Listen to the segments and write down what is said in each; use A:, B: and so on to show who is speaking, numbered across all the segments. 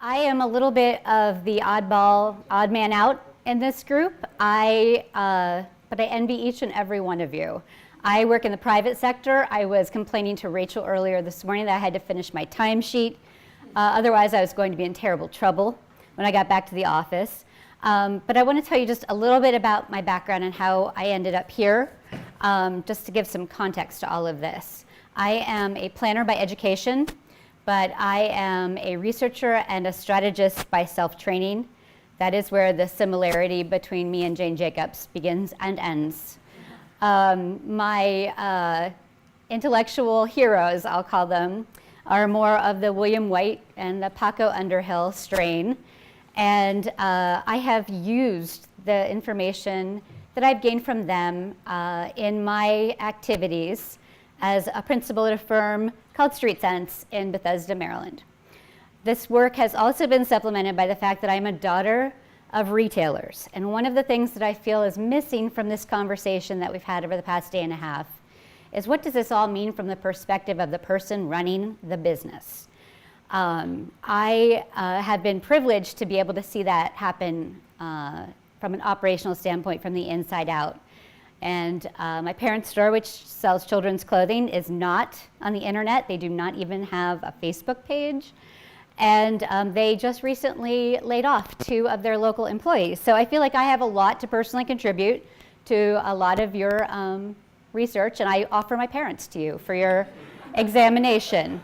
A: I am a little bit of the oddball, odd man out in this group. But I envy each and every one of you. I work in the private sector. I was complaining to Rachel earlier this morning that I had to finish my timesheet. Otherwise, I was going to be in terrible trouble when I got back to the office. But I want to tell you just a little bit about my background and how I ended up here, just to give some context to all of this. I am a planner by education, but I am a researcher and a strategist by self-training. That is where the similarity between me and Jane Jacobs begins and ends. My intellectual heroes, I'll call them, are more of the William White and the Paco Underhill strain. And I have used the information that I've gained from them in my activities as a principal at a firm called Street Sense in Bethesda, Maryland. This work has also been supplemented by the fact that I'm a daughter of retailers. And one of the things that I feel is missing from this conversation that we've had over the past day and a half is, what does this all mean from the perspective of the person running the business? I have been privileged to be able to see that happen from an operational standpoint, from the inside out. And my parents' store, which sells children's clothing, is not on the internet. They do not even have a Facebook page. And they just recently laid off 2 of their local employees. So I feel like I have a lot to personally contribute to a lot of your research, and I offer my parents to you for your examination.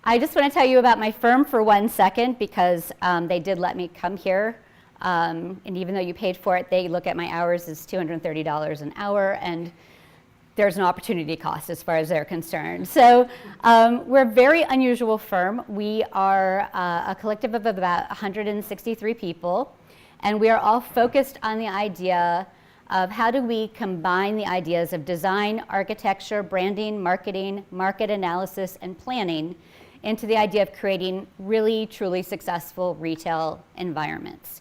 A: I just want to tell you about my firm for 1 second, because they did let me come here. And even though you paid for it, they look at my hours as $230 an hour, and there's an opportunity cost as far as they're concerned. So we're a very unusual firm. We are a collective of about 163 people, and we are all focused on the idea of how do we combine the ideas of design, architecture, branding, marketing, market analysis, and planning into the idea of creating really, truly successful retail environments.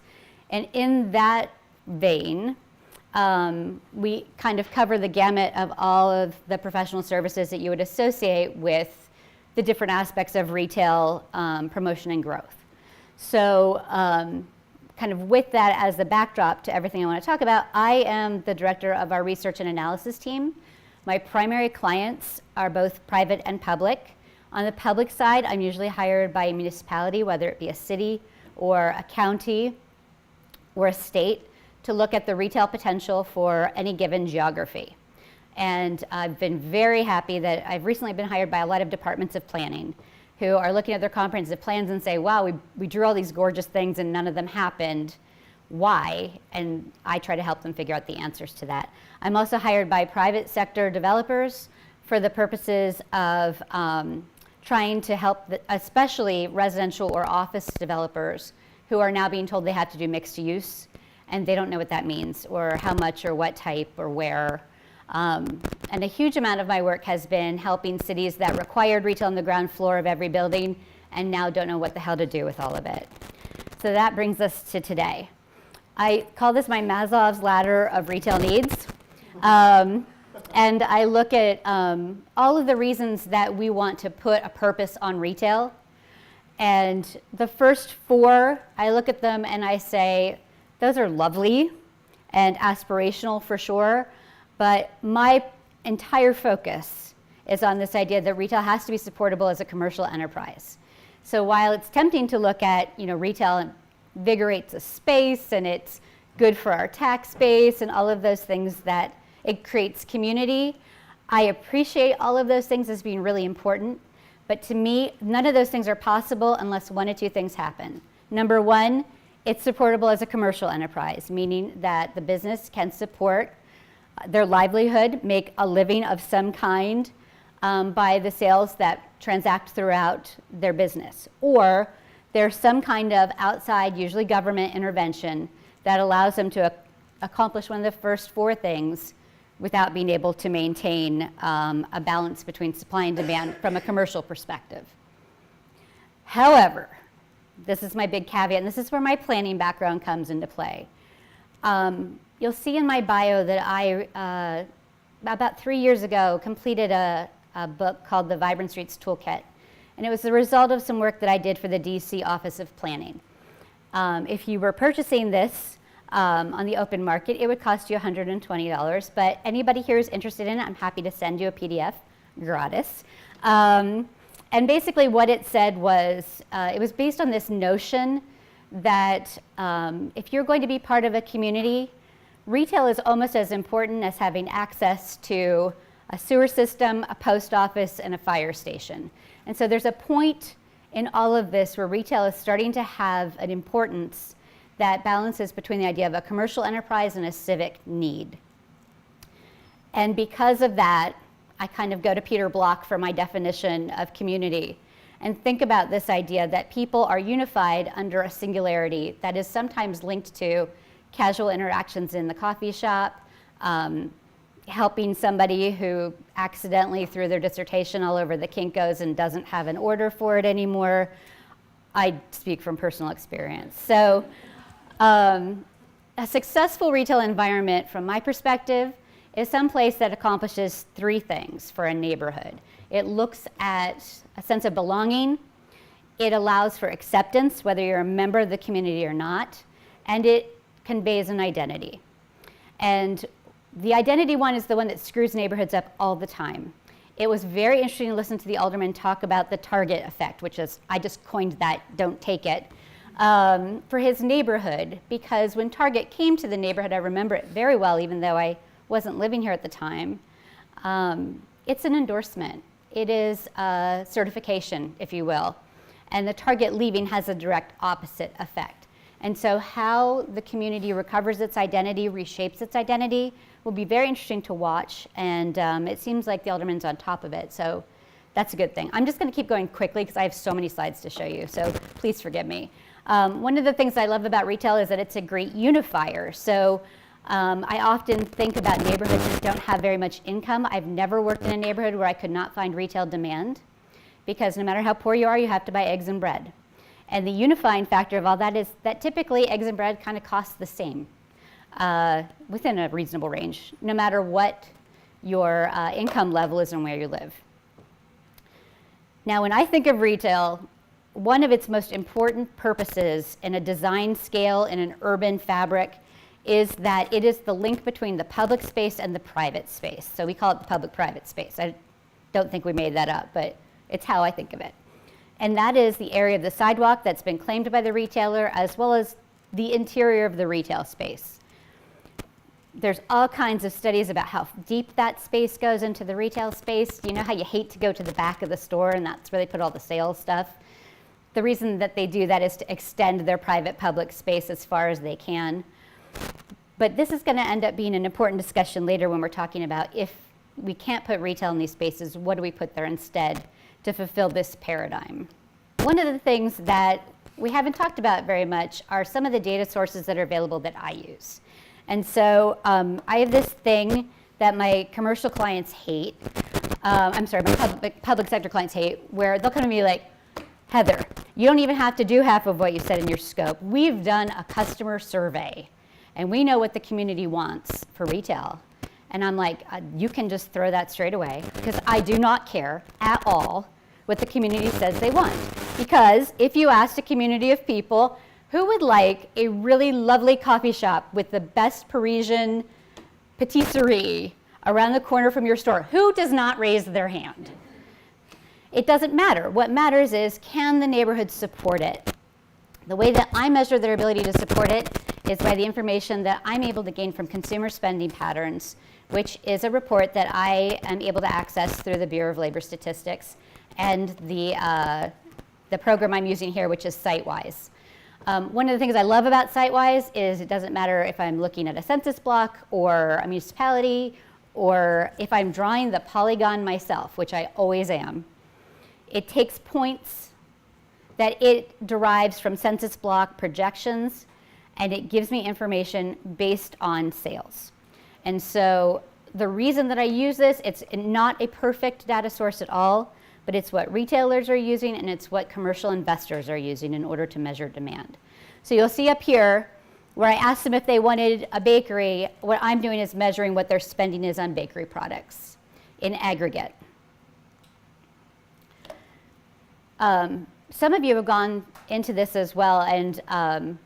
A: And in that vein, we kind of cover the gamut of all of the professional services that you would associate with the different aspects of retail promotion and growth. So kind of with that as the backdrop to everything I want to talk about, I am the director of our research and analysis team. My primary clients are both private and public. On the public side, I'm usually hired by a municipality, whether it be a city or a county or a state, to look at the retail potential for any given geography. And I've been very happy that I've recently been hired by a lot of departments of planning who are looking at their comprehensive plans and say, wow, we drew all these gorgeous things and none of them happened. Why? And I try to help them figure out the answers to that. I'm also hired by private sector developers for the purposes of trying to help especially residential or office developers who are now being told they have to do mixed use, and they don't know what that means, or how much, or what type, or where. And a huge amount of my work has been helping cities that required retail on the ground floor of every building and now don't know what the hell to do with all of it. So that brings us to today. I call this my Maslow's ladder of retail needs. And I look at all of the reasons that we want to put a purpose on retail. And the first 4, I look at them and I say, those are lovely and aspirational for sure, but my entire focus is on this idea that retail has to be supportable as a commercial enterprise. So while it's tempting to look at, retail invigorates a space and it's good for our tax base and all of those things, that it creates community, I appreciate all of those things as being really important. But to me, none of those things are possible unless 1 of 2 things happen. Number 1, it's supportable as a commercial enterprise, meaning that the business can support their livelihood, make a living of some kind by the sales that transact throughout their business. Or there's some kind of outside, usually government intervention, that allows them to accomplish one of the first 4 things without being able to maintain a balance between supply and demand from a commercial perspective. However, this is my big caveat, and this is where my planning background comes into play. You'll see in my bio that I, about 3 years ago, completed a book called The Vibrant Streets Toolkit. And it was the result of some work that I did for the DC Office of Planning. If you were purchasing this on the open market, it would cost you $120, but anybody here who's interested in it, I'm happy to send you a PDF gratis. And basically what it said was, it was based on this notion that if you're going to be part of a community, retail is almost as important as having access to a sewer system, a post office, and a fire station. And so there's a point in all of this where retail is starting to have an importance that balances between the idea of a commercial enterprise and a civic need. And because of that, I kind of go to Peter Block for my definition of community and think about this idea that people are unified under a singularity that is sometimes linked to casual interactions in the coffee shop, helping somebody who accidentally threw their dissertation all over the Kinko's and doesn't have an order for it anymore. I speak from personal experience. So a successful retail environment, from my perspective, is some place that accomplishes three things for a neighborhood. It looks at a sense of belonging, it allows for acceptance, whether you're a member of the community or not, and it conveys an identity. And the identity one is the one that screws neighborhoods up all the time. It was very interesting to listen to the alderman talk about the Target effect, which is, I just coined that, don't take it, for his neighborhood, because when Target came to the neighborhood, I remember it very well, even though I wasn't living here at the time, it's an endorsement. It is a certification, if you will. And the Target leaving has a direct opposite effect. And so how the community recovers its identity, reshapes its identity, will be very interesting to watch. And it seems like the alderman's on top of it. So that's a good thing. I'm just going to keep going quickly because I have so many slides to show you. So please forgive me. One of the things I love about retail is that it's a great unifier. So I often think about neighborhoods that don't have very much income. I've never worked in a neighborhood where I could not find retail demand, because no matter how poor you are, you have to buy eggs and bread. And the unifying factor of all that is that typically eggs and bread kind of cost the same within a reasonable range, no matter what your income level is and where you live. Now, when I think of retail, one of its most important purposes in a design scale in an urban fabric is that it is the link between the public space and the private space. So we call it the public-private space. I don't think we made that up, but it's how I think of it. And that is the area of the sidewalk that's been claimed by the retailer, as well as the interior of the retail space. There's all kinds of studies about how deep that space goes into the retail space. You know how you hate to go to the back of the store and that's where they put all the sales stuff? The reason that they do that is to extend their private-public space as far as they can. But this is going to end up being an important discussion later when we're talking about, if we can't put retail in these spaces, what do we put there instead to fulfill this paradigm? One of the things that we haven't talked about very much are some of the data sources that are available that I use. And so I have this thing that my commercial clients hate, my public sector clients hate, where they'll come to me like, Heather, you don't even have to do half of what you said in your scope. We've done a customer survey, and we know what the community wants for retail. And I'm like, you can just throw that straight away, because I do not care at all what the community says they want. Because if you asked a community of people who would like a really lovely coffee shop with the best Parisian patisserie around the corner from your store, who does not raise their hand? It doesn't matter. What matters is, can the neighborhood support it? The way that I measure their ability to support it is by the information that I'm able to gain from consumer spending patterns, which is a report that I am able to access through the Bureau of Labor Statistics and the program I'm using here, which is SiteWise. One of the things I love about SiteWise is it doesn't matter if I'm looking at a census block or a municipality, or if I'm drawing the polygon myself, which I always am. It takes points that it derives from census block projections, and it gives me information based on sales. And so the reason that I use this, it's not a perfect data source at all, but it's what retailers are using and it's what commercial investors are using in order to measure demand. So you'll see up here where I asked them if they wanted a bakery, what I'm doing is measuring what their spending is on bakery products in aggregate. some of you have gone into this as well, and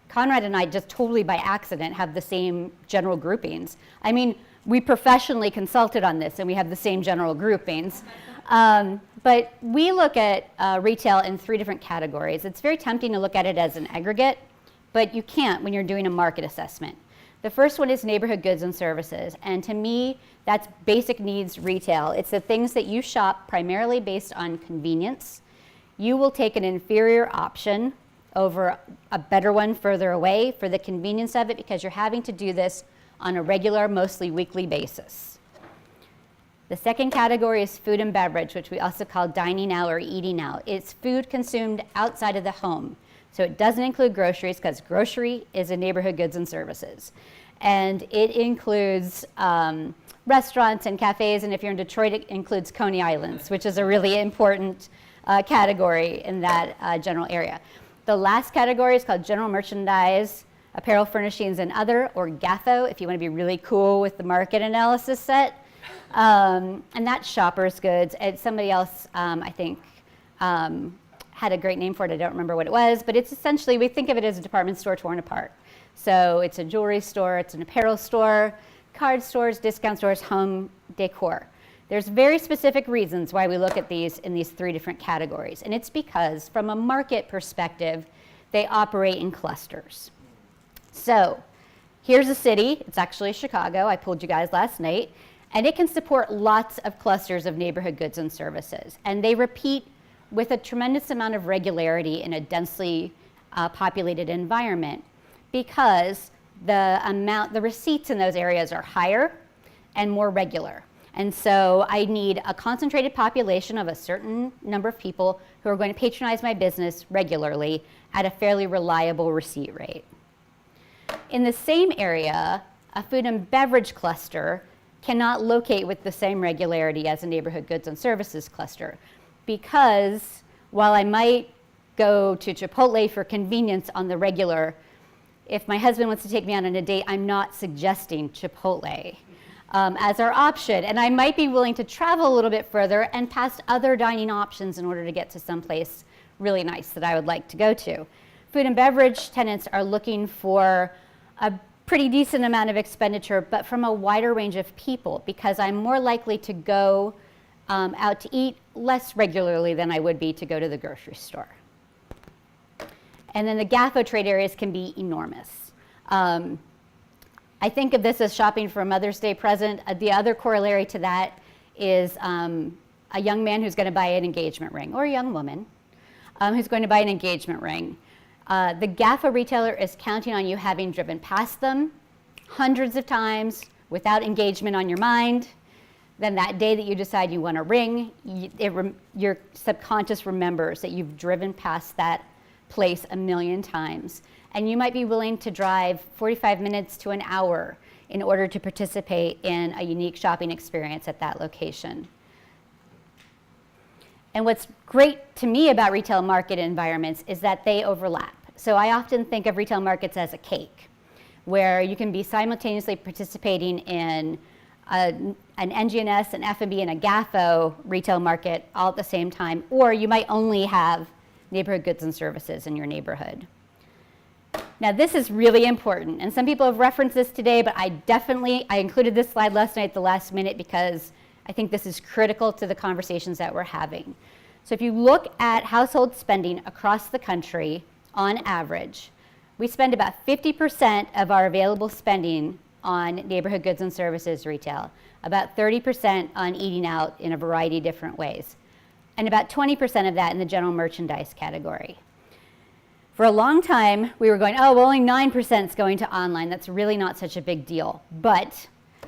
A: Conrad and I just totally by accident have the same general groupings. I mean, we professionally consulted on this and we have the same general groupings. But we look at retail in 3 different categories. It's very tempting to look at it as an aggregate, but you can't when you're doing a market assessment. The first one is neighborhood goods and services, and to me, that's basic needs retail. It's the things that you shop primarily based on convenience. You will take an inferior option over a better one further away for the convenience of it because you're having to do this on a regular, mostly weekly basis. The second category is food and beverage, which we also call dining out or eating out. It's food consumed outside of the home. So it doesn't include groceries because grocery is in neighborhood goods and services. And it includes restaurants and cafes, and if you're in Detroit, it includes Coney Islands, which is a really important category in that general area. The last category is called general merchandise, apparel, furnishings, and other, or GAFO, if you want to be really cool with the market analysis set. And that's shopper's goods. And somebody else, I think, had a great name for it. I don't remember what it was, but it's essentially, we think of it as a department store torn apart. So it's a jewelry store, it's an apparel store, card stores, discount stores, home decor. There's very specific reasons why we look at these in these 3 different categories. And it's because from a market perspective, they operate in clusters. So here's a city, it's actually Chicago, I told you guys last night, and it can support lots of clusters of neighborhood goods and services. And they repeat with a tremendous amount of regularity in a densely populated environment because the receipts in those areas are higher and more regular. And so I need a concentrated population of a certain number of people who are going to patronize my business regularly at a fairly reliable receipt rate. In the same area, a food and beverage cluster cannot locate with the same regularity as a neighborhood goods and services cluster because while I might go to Chipotle for convenience on the regular, if my husband wants to take me out on a date, I'm not suggesting Chipotle as our option. And I might be willing to travel a little bit further and past other dining options in order to get to someplace really nice that I would like to go to. Food and beverage tenants are looking for a pretty decent amount of expenditure, but from a wider range of people because I'm more likely to go out to eat less regularly than I would be to go to the grocery store. And then the GAFO trade areas can be enormous. I think of this as shopping for a Mother's Day present. The other corollary to that is a young man who's going to buy an engagement ring, or a young woman who's going to buy an engagement ring. The GAFO retailer is counting on you having driven past them hundreds of times without engagement on your mind. Then that day that you decide you want a ring, your subconscious remembers that you've driven past that place a million times. And you might be willing to drive 45 minutes to an hour in order to participate in a unique shopping experience at that location. And what's great to me about retail market environments is that they overlap. So I often think of retail markets as a cake, where you can be simultaneously participating in an NGNS, an F&B, and a GAFO retail market all at the same time, or you might only have neighborhood goods and services in your neighborhood. Now this is really important, and some people have referenced this today, but I included this slide last night at the last minute because I think this is critical to the conversations that we're having. So if you look at household spending across the country, on average, we spend about 50% of our available spending on neighborhood goods and services retail, about 30% on eating out in a variety of different ways, and about 20% of that in the general merchandise category. For a long time, we were going, oh, well, only 9% is going to online. That's really not such a big deal. But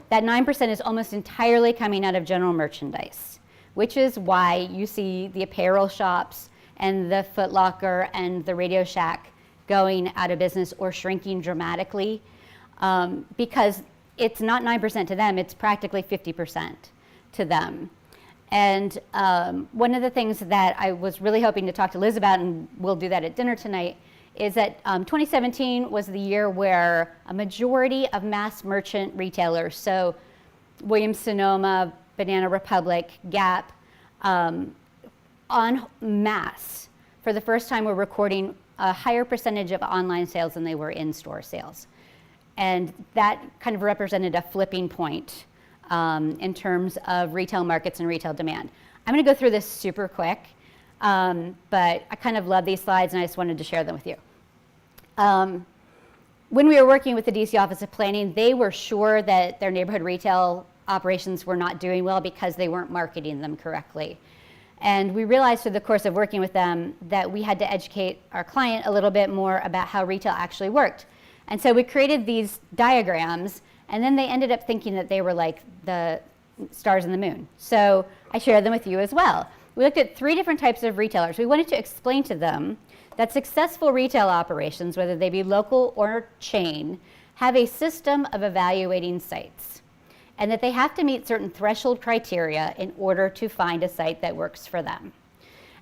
A: that 9% is almost entirely coming out of general merchandise, which is why you see the apparel shops and the Foot Locker and the Radio Shack going out of business or shrinking dramatically because it's not 9% to them, it's practically 50% to them. And one of the things that I was really hoping to talk to Liz about, and we'll do that at dinner tonight, is that 2017 was the year where a majority of mass merchant retailers, so Williams-Sonoma, Banana Republic, Gap, en masse, for the first time, were recording a higher percentage of online sales than they were in-store sales. And that kind of represented a flipping point in terms of retail markets and retail demand. I'm going to go through this super quick, but I kind of love these slides and I just wanted to share them with you. When we were working with the DC Office of Planning, they were sure that their neighborhood retail operations were not doing well because they weren't marketing them correctly. And we realized through the course of working with them that we had to educate our client a little bit more about how retail actually worked. And so we created these diagrams, and then they ended up thinking that they were like the stars in the moon. So I shared them with you as well. We looked at 3 different types of retailers. We wanted to explain to them that successful retail operations, whether they be local or chain, have a system of evaluating sites, and that they have to meet certain threshold criteria in order to find a site that works for them.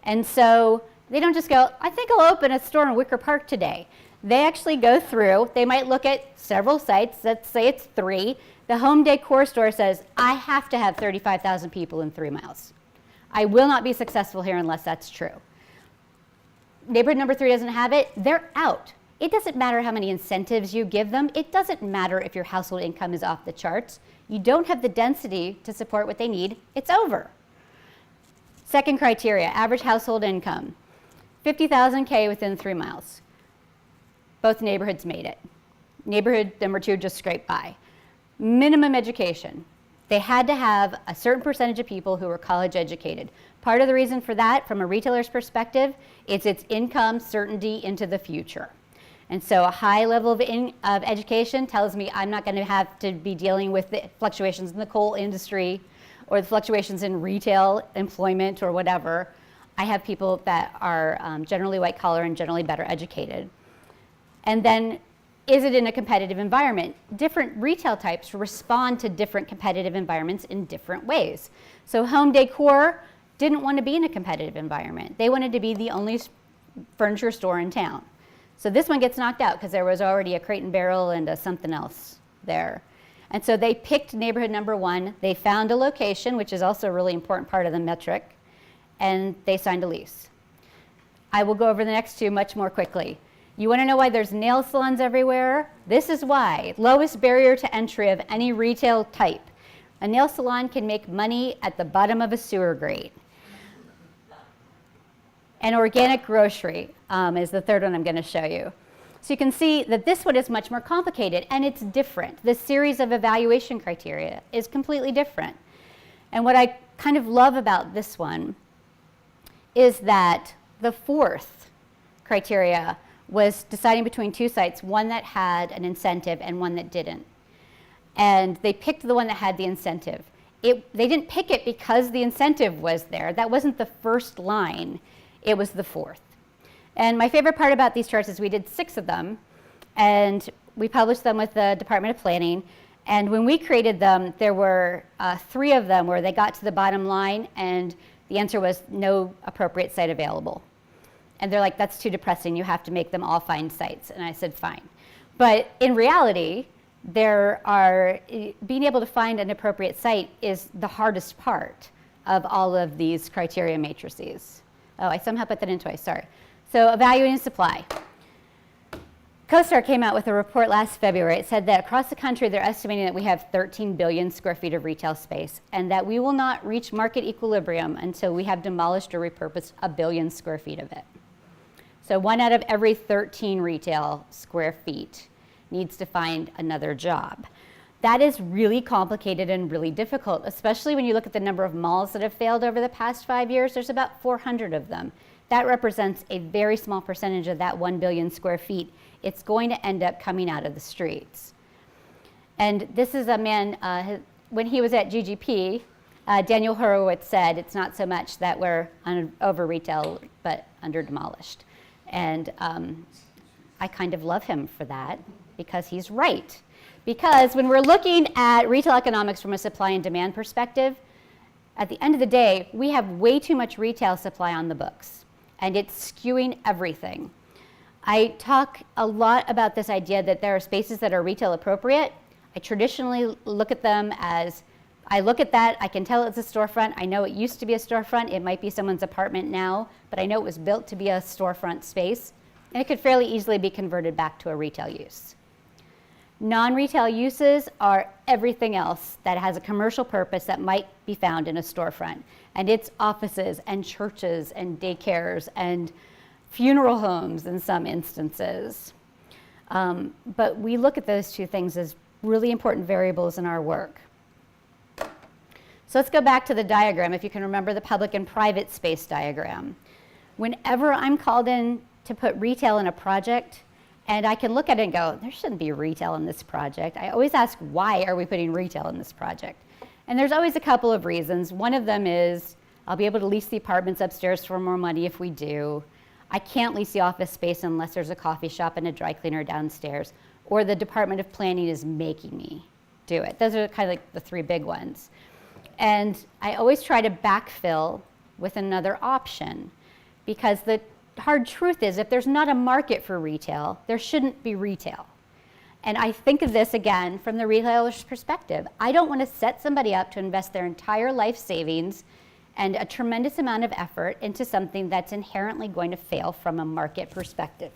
A: And so they don't just go, I think I'll open a store in Wicker Park today. They actually go through, they might look at several sites, let's say it's 3. The home decor store says, I have to have 35,000 people in 3 miles. I will not be successful here unless that's true. Neighborhood number 3 doesn't have it, they're out. It doesn't matter how many incentives you give them. It doesn't matter if your household income is off the charts. You don't have the density to support what they need, it's over. Second criteria, average household income, 50,000 K within 3 miles. Both neighborhoods made it. Neighborhood number 2 just scraped by. Minimum education. They had to have a certain percentage of people who were college educated. Part of the reason for that, from a retailer's perspective, is its income certainty into the future. And so a high level of education tells me I'm not going to have to be dealing with the fluctuations in the coal industry or the fluctuations in retail employment or whatever. I have people that are generally white collar and generally better educated. And then, is it in a competitive environment? Different retail types respond to different competitive environments in different ways. So home decor didn't want to be in a competitive environment. They wanted to be the only furniture store in town. So this one gets knocked out because there was already a Crate and Barrel and a something else there. And so they picked neighborhood number 1. They found a location, which is also a really important part of the metric, and they signed a lease. I will go over the next 2 much more quickly. You want to know why there's nail salons everywhere? This is why. Lowest barrier to entry of any retail type. A nail salon can make money at the bottom of a sewer grate. And organic grocery is the third one I'm going to show you. So you can see that this one is much more complicated, and it's different. The series of evaluation criteria is completely different. And what I kind of love about this one is that the 4th criteria was deciding between 2 sites, one that had an incentive and one that didn't. And they picked the one that had the incentive. They didn't pick it because the incentive was there. That wasn't the first line. It was the 4th. And my favorite part about these charts is we did 6 of them, and we published them with the Department of Planning. And when we created them, there were 3 of them where they got to the bottom line, and the answer was no appropriate site available. And they're like, that's too depressing. You have to make them all find sites. And I said, fine. But in reality, being able to find an appropriate site is the hardest part of all of these criteria matrices. Oh, I somehow put that in twice, sorry. So evaluating supply. CoStar came out with a report last February. It said that across the country, they're estimating that we have 13 billion square feet of retail space, and that we will not reach market equilibrium until we have demolished or repurposed 1 billion square feet of it. So 1 out of every 13 retail square feet needs to find another job. That is really complicated and really difficult, especially when you look at the number of malls that have failed over the past 5 years. There's about 400 of them. That represents a very small percentage of that 1 billion square feet. It's going to end up coming out of the streets. And this is a man, when he was at GGP, Daniel Horowitz said, it's not so much that we're over retail, but under demolished. And I kind of love him for that because he's right. Because when we're looking at retail economics from a supply and demand perspective, at the end of the day, we have way too much retail supply on the books, and it's skewing everything. I talk a lot about this idea that there are spaces that are retail appropriate. I traditionally look at them as I look at that, I can tell it's a storefront. I know it used to be a storefront. It might be someone's apartment now, but I know it was built to be a storefront space, and it could fairly easily be converted back to a retail use. Non-retail uses are everything else that has a commercial purpose that might be found in a storefront. And it's offices and churches and daycares and funeral homes in some instances. But we look at those two things as really important variables in our work. So let's go back to the diagram, if you can remember the public and private space diagram. Whenever I'm called in to put retail in a project, and I can look at it and go, there shouldn't be retail in this project. I always ask, why are we putting retail in this project? And there's always a couple of reasons. One of them is, I'll be able to lease the apartments upstairs for more money if we do. I can't lease the office space unless there's a coffee shop and a dry cleaner downstairs, or the Department of Planning is making me do it. Those are kind of like the three big ones. And I always try to backfill with another option, because the hard truth is, if there's not a market for retail, there shouldn't be retail. And I think of this again from the retailer's perspective. I don't want to set somebody up to invest their entire life savings and a tremendous amount of effort into something that's inherently going to fail from a market perspective.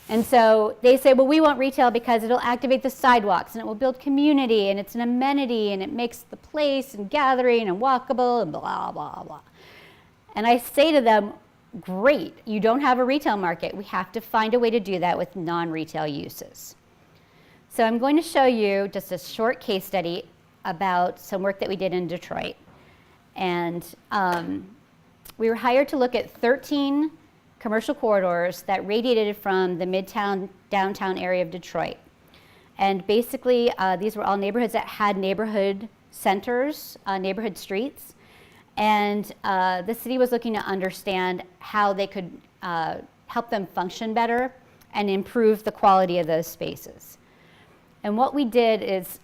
A: And so they say, well, we want retail because it'll activate the sidewalks and it will build community and it's an amenity and it makes the place and gathering and walkable and blah, blah, blah. And I say to them, great, you don't have a retail market. We have to find a way to do that with non-retail uses. So I'm going to show you just a short case study about some work that we did in Detroit. And we were hired to look at 13 commercial corridors that radiated from the midtown, downtown area of Detroit. And basically, these were all neighborhoods that had neighborhood centers, neighborhood streets. And the city was looking to understand how they could help them function better and improve the quality of those spaces. And what we did is,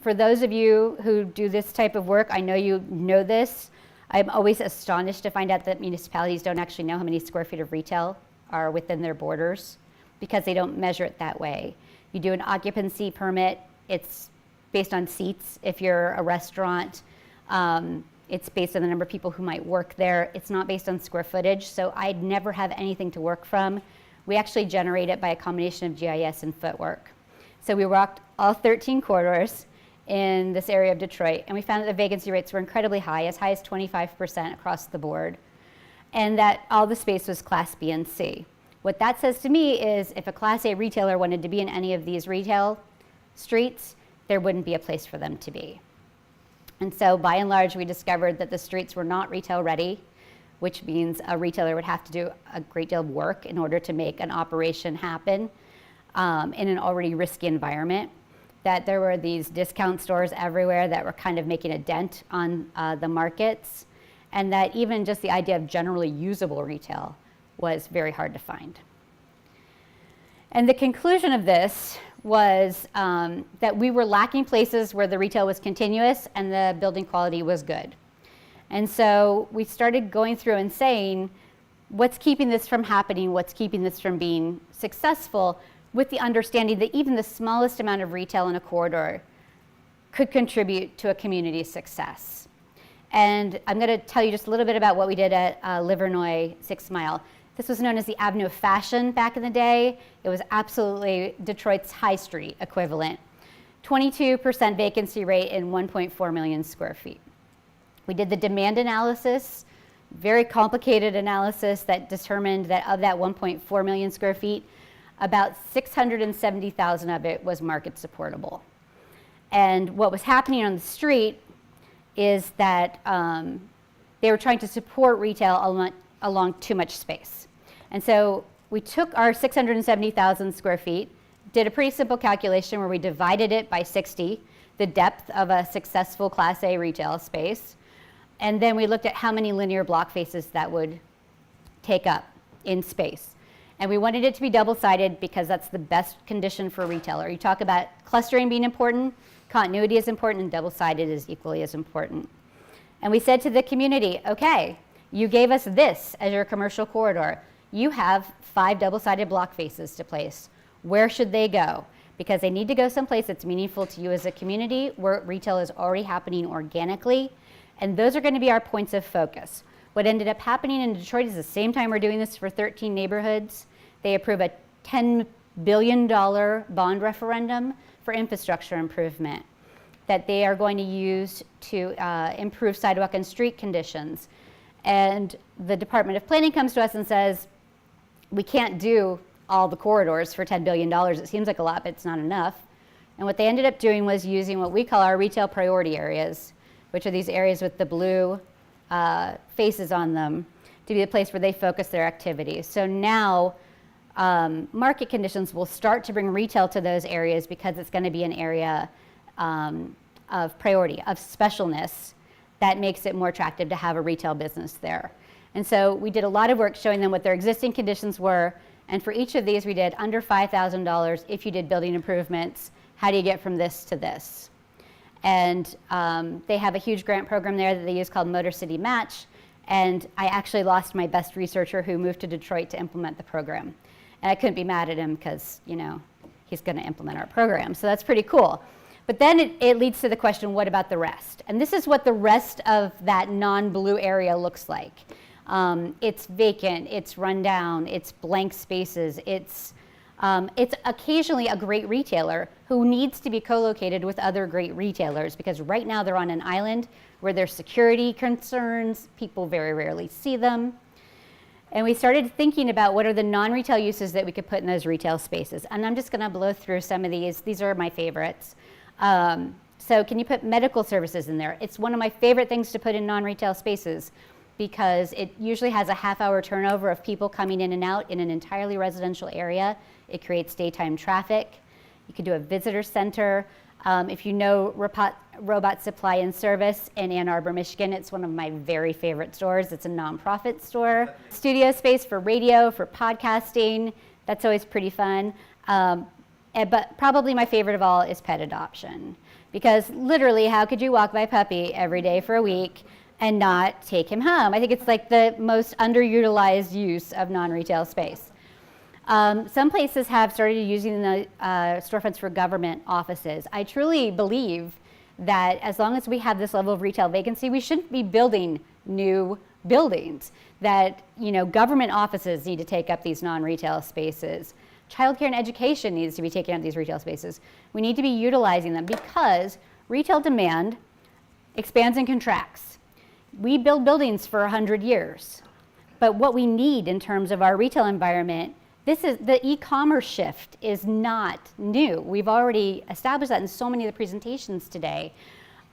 A: for those of you who do this type of work, I know you know this. I'm always astonished to find out that municipalities don't actually know how many square feet of retail are within their borders, because they don't measure it that way. You do an occupancy permit, it's based on seats. If you're a restaurant, it's based on the number of people who might work there. It's not based on square footage, so I'd never have anything to work from. We actually generate it by a combination of GIS and footwork. So we walked all 13 corridors in this area of Detroit, and we found that the vacancy rates were incredibly high as 25% across the board, and that all the space was Class B and C. What that says to me is, if a Class A retailer wanted to be in any of these retail streets, there wouldn't be a place for them to be. And so by and large, we discovered that the streets were not retail ready, which means a retailer would have to do a great deal of work in order to make an operation happen in an already risky environment. That there were these discount stores everywhere that were kind of making a dent on the markets, and that even just the idea of generally usable retail was very hard to find. And the conclusion of this was that we were lacking places where the retail was continuous and the building quality was good. And so we started going through and saying, what's keeping this from happening? What's keeping this from being successful? With the understanding that even the smallest amount of retail in a corridor could contribute to a community's success. And I'm going to tell you just a little bit about what we did at Livernois 6 Mile. This was known as the Avenue of Fashion back in the day. It was absolutely Detroit's high street equivalent. 22% vacancy rate in 1.4 million square feet. We did the demand analysis, very complicated analysis that determined that of that 1.4 million square feet, about 670,000 of it was market supportable. And what was happening on the street is that they were trying to support retail along too much space. And so we took our 670,000 square feet, did a pretty simple calculation where we divided it by 60, the depth of a successful Class A retail space, and then we looked at how many linear block faces that would take up in space. And we wanted it to be double-sided because that's the best condition for a retailer. You talk about clustering being important, continuity is important, and double-sided is equally as important. And we said to the community, okay, you gave us this as your commercial corridor. You have 5 double-sided block faces to place. Where should they go? because they need to go someplace that's meaningful to you as a community, where retail is already happening organically. And those are going to be our points of focus. What ended up happening in Detroit is the same time we're doing this for 13 neighborhoods, they approve a $10 billion bond referendum for infrastructure improvement that they are going to use to improve sidewalk and street conditions. And the Department of Planning comes to us and says, we can't do all the corridors for $10 billion. It seems like a lot, but it's not enough. And what they ended up doing was using what we call our retail priority areas, which are these areas with the blue faces on them, to be the place where they focus their activities. So now market conditions will start to bring retail to those areas because it's going to be an area of priority, of specialness, that makes it more attractive to have a retail business there. And so we did a lot of work showing them what their existing conditions were, and for each of these we did under $5,000 if you did building improvements. How do you get from this to this? And they have a huge grant program there that they use called Motor City Match, and I actually lost my best researcher who moved to Detroit to implement the program. And I couldn't be mad at him because, you know, he's going to implement our program, so that's pretty cool. But then it leads to the question, what about the rest? And this is what the rest of that non-blue area looks like. It's vacant, it's run down, it's blank spaces, it's occasionally a great retailer who needs to be co-located with other great retailers, because right now they're on an island where there's security concerns, people very rarely see them. And we started thinking about what are the non-retail uses that we could put in those retail spaces. And I'm just gonna blow through some of these. These are my favorites. So can you put medical services in there? It's one of my favorite things to put in non-retail spaces, because it usually has a half-hour turnover of people coming in and out in an entirely residential area. It creates daytime traffic. You could do a visitor center. If you know Robot Supply and Service in Ann Arbor, Michigan, it's one of my very favorite stores. It's a nonprofit store. Studio space for radio, for podcasting. That's always pretty fun. But probably my favorite of all is pet adoption, because literally, how could you walk by a puppy every day for a week and not take him home? I think it's like the most underutilized use of non-retail space. Some places have started using the storefronts for government offices. I truly believe that as long as we have this level of retail vacancy, we shouldn't be building new buildings. That, you know, government offices need to take up these non-retail spaces. Childcare and education needs to be taking up these retail spaces. We need to be utilizing them, because retail demand expands and contracts. We build buildings for 100 years, but what we need in terms of our retail environment, this is the e-commerce shift is not new. We've already established that in so many of the presentations today.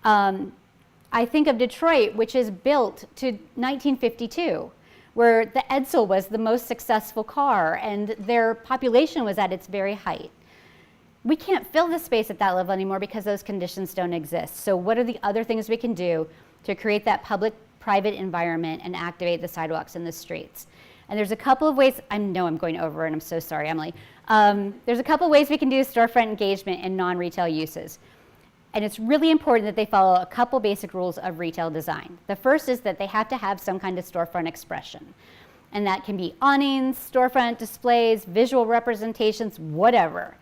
A: I think of Detroit, which is built to 1952. Where the Edsel was the most successful car and their population was at its very height. We can't fill the space at that level anymore because those conditions don't exist. So what are the other things we can do to create that public-private environment and activate the sidewalks and the streets? And there's a couple of ways. I know I'm going over, and I'm so sorry, Emily. There's a couple of ways we can do storefront engagement in non-retail uses. And it's really important that they follow a couple basic rules of retail design. The first is that they have to have some kind of storefront expression. And that can be awnings, storefront displays, visual representations, whatever.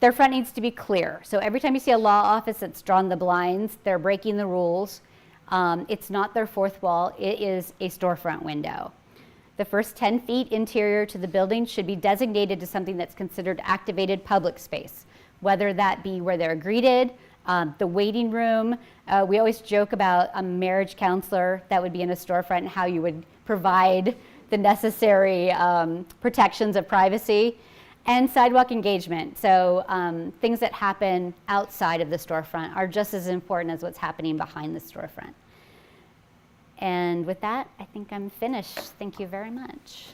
A: Their front needs to be clear. So every time you see a law office that's drawn the blinds, they're breaking the rules. It's not their fourth wall, it is a storefront window. The first 10 feet interior to the building should be designated to something that's considered activated public space, whether that be where they're greeted, the waiting room. We always joke about a marriage counselor that would be in a storefront and how you would provide the necessary protections of privacy, and sidewalk engagement. So things that happen outside of the storefront are just as important as what's happening behind the storefront. And with that, I think I'm finished. Thank you very much.